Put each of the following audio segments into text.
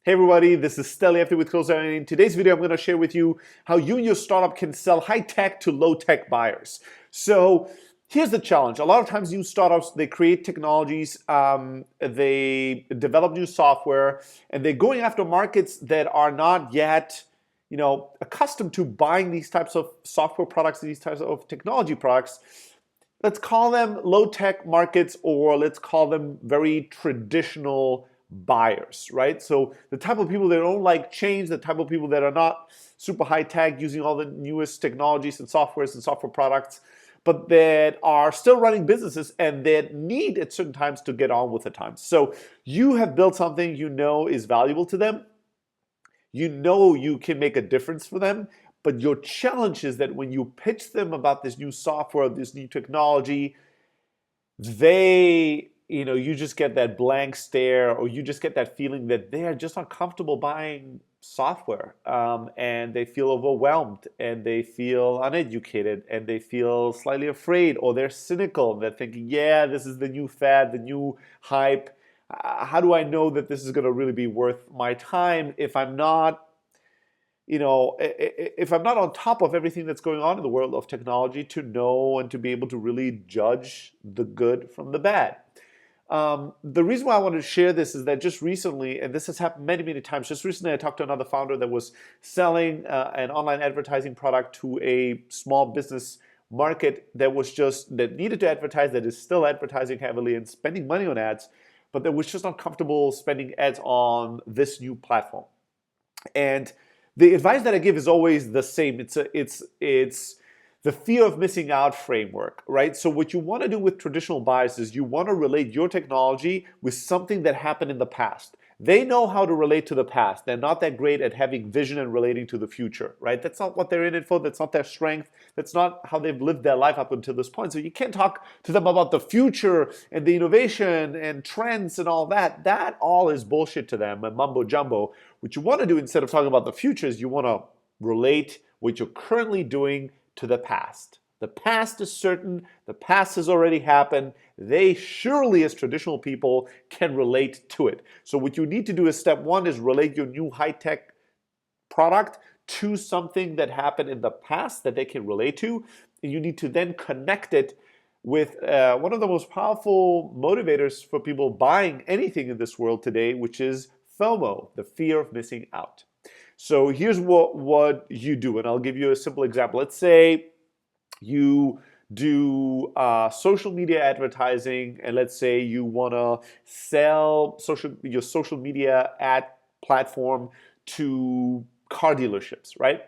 Hey everybody, this is Steli after with Closer. And in today's video, I'm going to share with you how you and your startup can sell high-tech to low-tech buyers. So here's the challenge. A lot of times new startups, they create technologies, they develop new software, and they're going after markets that are not yet accustomed to buying these types of software products, these types of technology products. Let's call them low-tech markets, or let's call them very traditional buyers, right? So the type of people that don't like change, the type of people that are not super high-tech, using all the newest technologies and softwares and software products, but that are still running businesses and that need at certain times to get on with the times. So you have built something you know is valuable to them. You know you can make a difference for them, but your challenge is that when you pitch them about this new software, this new technology, you just get that blank stare, or you just get that feeling that they're just not comfortable buying software, and they feel overwhelmed, and they feel uneducated, and they feel slightly afraid, or they're cynical. They're thinking, yeah, this is the new fad, the new hype. How do I know that this is going to really be worth my time if I'm not if I'm not on top of everything that's going on in the world of technology to know and to be able to really judge the good from the bad? The reason why I wanted to share this is that just recently, and this has happened many, many times, just recently I talked to another founder that was selling an online advertising product to a small business market that needed to advertise, that is still advertising heavily and spending money on ads, but that was just not comfortable spending ads on this new platform. And the advice that I give is always the same. It's the fear of missing out framework, right? So what you want to do with traditional buyers is you want to relate your technology with something that happened in the past. They know how to relate to the past. They're not that great at having vision and relating to the future, right? That's not what they're in it for. That's not their strength. That's not how they've lived their life up until this point. So you can't talk to them about the future and the innovation and trends and all that. That all is bullshit to them and mumbo jumbo. What you want to do instead of talking about the future is you want to relate what you're currently doing to the past. The past is certain. The past has already happened. They surely, as traditional people, can relate to it. So what you need to do is step one is relate your new high-tech product to something that happened in the past that they can relate to. And you need to then connect it with one of the most powerful motivators for people buying anything in this world today, which is FOMO, the fear of missing out. So here's what you do, and I'll give you a simple example. Let's say you do social media advertising, and let's say you want to sell your social media ad platform to car dealerships, right?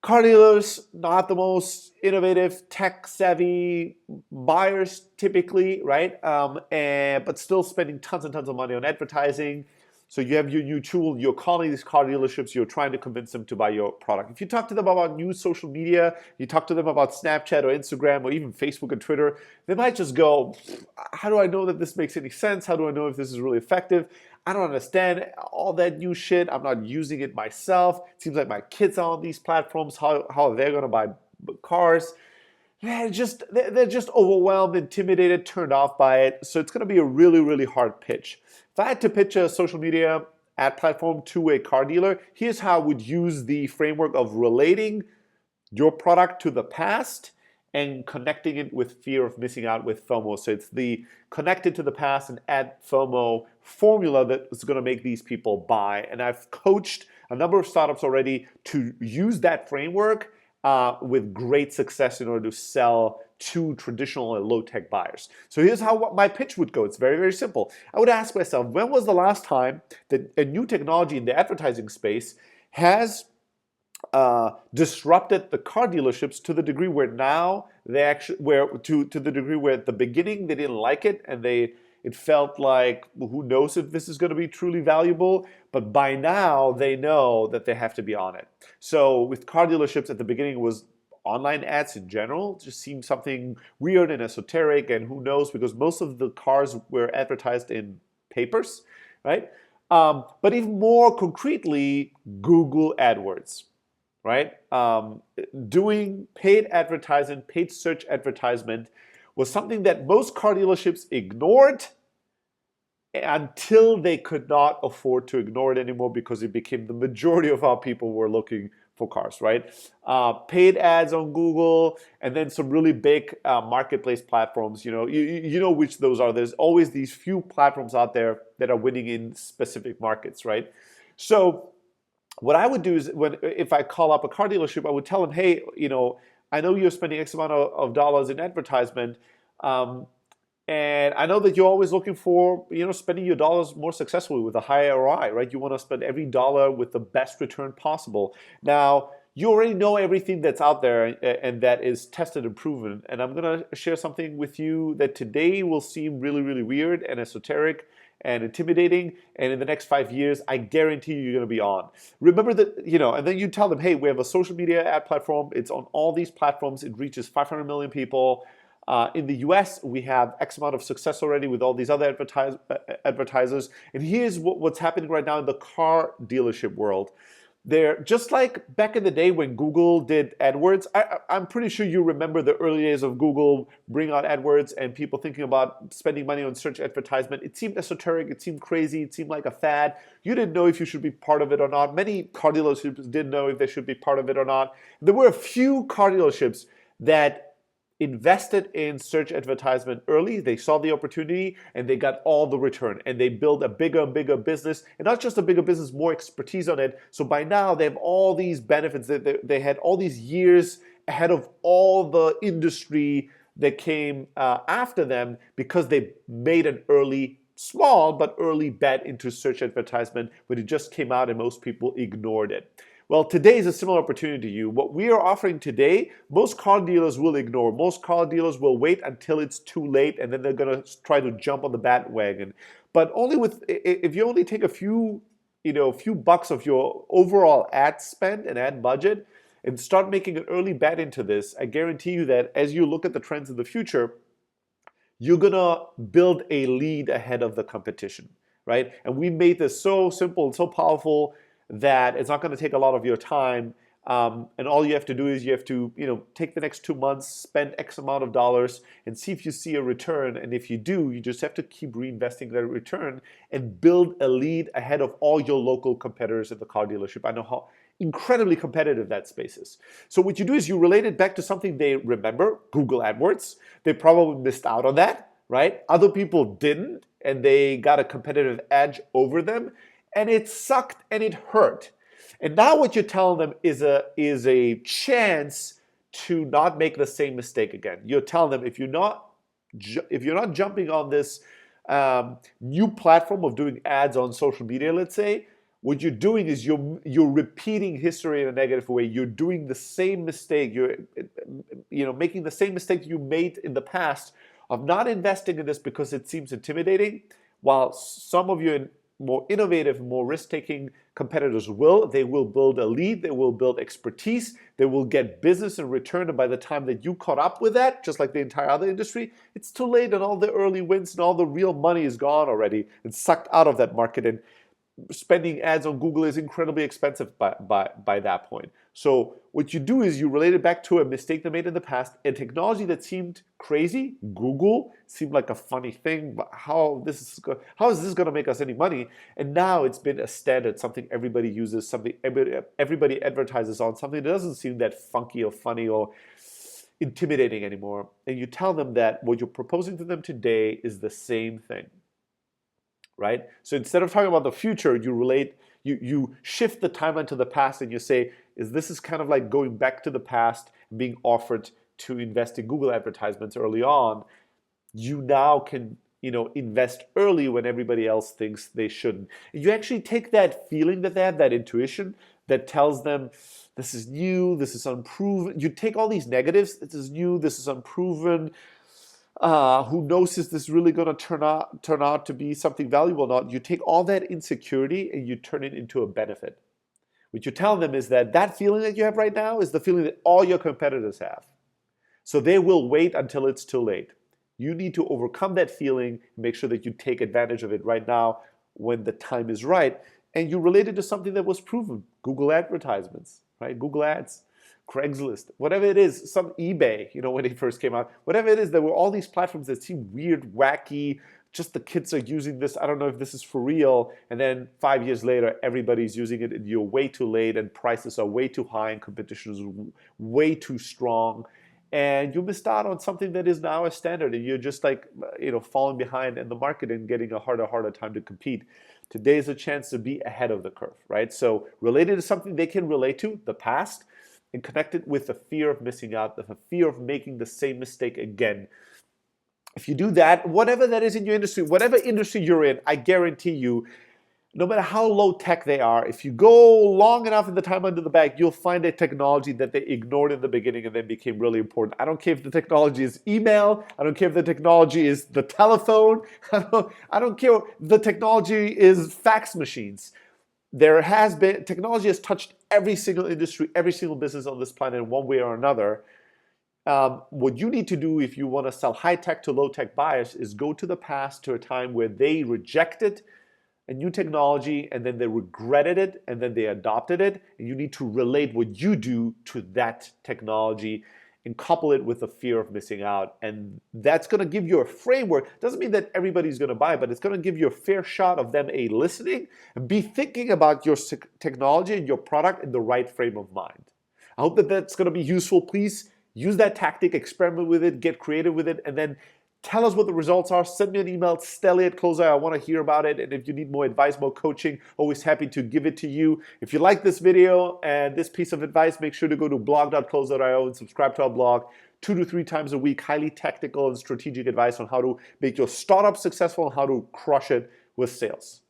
Car dealers, not the most innovative, tech-savvy buyers typically, right? But still spending tons and tons of money on advertising. So you have your new tool, you're calling these car dealerships, you're trying to convince them to buy your product. If you talk to them about new social media, you talk to them about Snapchat or Instagram or even Facebook and Twitter, they might just go, how do I know that this makes any sense? How do I know if this is really effective? I don't understand all that new shit. I'm not using it myself. It seems like my kids are on these platforms. How are they going to buy cars? They're just overwhelmed, intimidated, turned off by it. So it's going to be a really, really hard pitch. If I had to pitch a social media ad platform to a car dealer, here's how I would use the framework of relating your product to the past and connecting it with fear of missing out with FOMO. So it's the connected to the past and add FOMO formula that is going to make these people buy. And I've coached a number of startups already to use that framework with great success in order to sell to traditional and low-tech buyers. So here's how my pitch would go. It's very, very simple. I would ask myself, when was the last time that a new technology in the advertising space has disrupted the car dealerships to the degree where now they actually, to the degree where at the beginning they didn't like it and it felt like, well, who knows if this is going to be truly valuable, but by now they know that they have to be on it. So with car dealerships at the beginning, it was online ads in general. It just seemed something weird and esoteric, and who knows, because most of the cars were advertised in papers, right? But even more concretely, Google AdWords, right? Doing paid advertising, paid search advertisement was something that most car dealerships ignored until they could not afford to ignore it anymore because it became the majority of how people were looking for cars, right? Paid ads on Google, and then some really big marketplace platforms. You know which those are. There's always these few platforms out there that are winning in specific markets, right? So what I would do is if I call up a car dealership, I would tell them, hey, I know you're spending X amount of dollars in advertisement. Um, and I know that you're always looking for, spending your dollars more successfully with a high ROI, right? You want to spend every dollar with the best return possible. Now, you already know everything that's out there and that is tested and proven. And I'm going to share something with you that today will seem really, really weird and esoteric and intimidating. And in the next 5 years, I guarantee you're going to be on. Remember that, and then you tell them, hey, we have a social media ad platform. It's on all these platforms. It reaches 500 million people. In the US, we have X amount of success already with all these other advertisers. And here's what's happening right now in the car dealership world. They're just like back in the day when Google did AdWords. I'm pretty sure you remember the early days of Google bringing out AdWords and people thinking about spending money on search advertisement. It seemed esoteric, it seemed crazy, it seemed like a fad. You didn't know if you should be part of it or not. Many car dealerships didn't know if they should be part of it or not. There were a few car dealerships that invested in search advertisement early. They saw the opportunity and they got all the return, and they built a bigger and bigger business, and not just a bigger business, more expertise on it. So by now they have all these benefits. They had all these years ahead of all the industry that came after them because they made an early, small but early bet into search advertisement when it just came out and most people ignored it. Well, today is a similar opportunity to you. What we are offering today, most car dealers will ignore. Most car dealers will wait until it's too late, and then they're going to try to jump on the bandwagon. But only if you only take a few bucks of your overall ad spend and ad budget and start making an early bet into this, I guarantee you that as you look at the trends in the future, you're going to build a lead ahead of the competition, right? And we made this so simple and so powerful that it's not going to take a lot of your time. And all you have to do is you have to, take the next 2 months, spend X amount of dollars, and see if you see a return. And if you do, you just have to keep reinvesting that return and build a lead ahead of all your local competitors at the car dealership. I know how incredibly competitive that space is. So what you do is you relate it back to something they remember, Google AdWords. They probably missed out on that, right? Other people didn't, and they got a competitive edge over them. And it sucked and it hurt. And now what you're telling them is a chance to not make the same mistake again. You're telling them if you're not jumping on this new platform of doing ads on social media, let's say, what you're doing is you're repeating history in a negative way. You're doing the same mistake. You're making the same mistake you made in the past of not investing in this because it seems intimidating, while some of you more innovative, more risk-taking competitors they will build a lead, they will build expertise, they will get business in return, and by the time that you caught up with that, just like the entire other industry, it's too late and all the early wins and all the real money is gone already and sucked out of that market, and spending ads on Google is incredibly expensive by that point. So what you do is you relate it back to a mistake they made in the past, a technology that seemed crazy. Google seemed like a funny thing, but how is this going to make us any money? And now it's been a standard, something everybody uses, something everybody advertises on, something that doesn't seem that funky or funny or intimidating anymore. And you tell them that what you're proposing to them today is the same thing. Right? So instead of talking about the future, you shift the timeline to the past and you say, this is kind of like going back to the past and being offered to invest in Google advertisements early on. You now can, invest early when everybody else thinks they shouldn't. And you actually take that feeling that they have, that intuition that tells them this is new, this is unproven. You take all these negatives, this is new, this is unproven. Who knows, is this really going to turn out to be something valuable or not? You take all that insecurity and you turn it into a benefit. What you tell them is that feeling that you have right now is the feeling that all your competitors have. So they will wait until it's too late. You need to overcome that feeling, make sure that you take advantage of it right now when the time is right. And you relate it to something that was proven. Google advertisements, right? Google ads. Craigslist, whatever it is, some eBay, when it first came out, whatever it is, there were all these platforms that seemed weird, wacky, just the kids are using this. I don't know if this is for real. And then 5 years later, everybody's using it and you're way too late and prices are way too high and competition is way too strong. And you missed out on something that is now a standard and you're just like, falling behind in the market and getting a harder time to compete. Today is a chance to be ahead of the curve, right? So related to something they can relate to, the past, and connect it with the fear of missing out, the fear of making the same mistake again. If you do that, whatever that is in your industry, whatever industry you're in, I guarantee you, no matter how low tech they are, if you go long enough in the time under the bag, you'll find a technology that they ignored in the beginning and then became really important. I don't care if the technology is email. I don't care if the technology is the telephone. I don't care if the technology is fax machines. Technology has touched every single industry, every single business on this planet in one way or another. What you need to do if you want to sell high-tech to low-tech buyers is go to the past, to a time where they rejected a new technology and then they regretted it and then they adopted it. And you need to relate what you do to that technology and couple it with the fear of missing out. And that's going to give you a framework. Doesn't mean that everybody's going to buy, but it's going to give you a fair shot of them listening and be thinking about your technology and your product in the right frame of mind. I hope that that's going to be useful. Please use that tactic, experiment with it, get creative with it, and then tell us what the results are. Send me an email, stelly@closer. I want to hear about it. And if you need more advice, more coaching, always happy to give it to you. If you like this video and this piece of advice, make sure to go to blog.closer.io and subscribe to our blog 2 to 3 times a week. Highly tactical and strategic advice on how to make your startup successful and how to crush it with sales.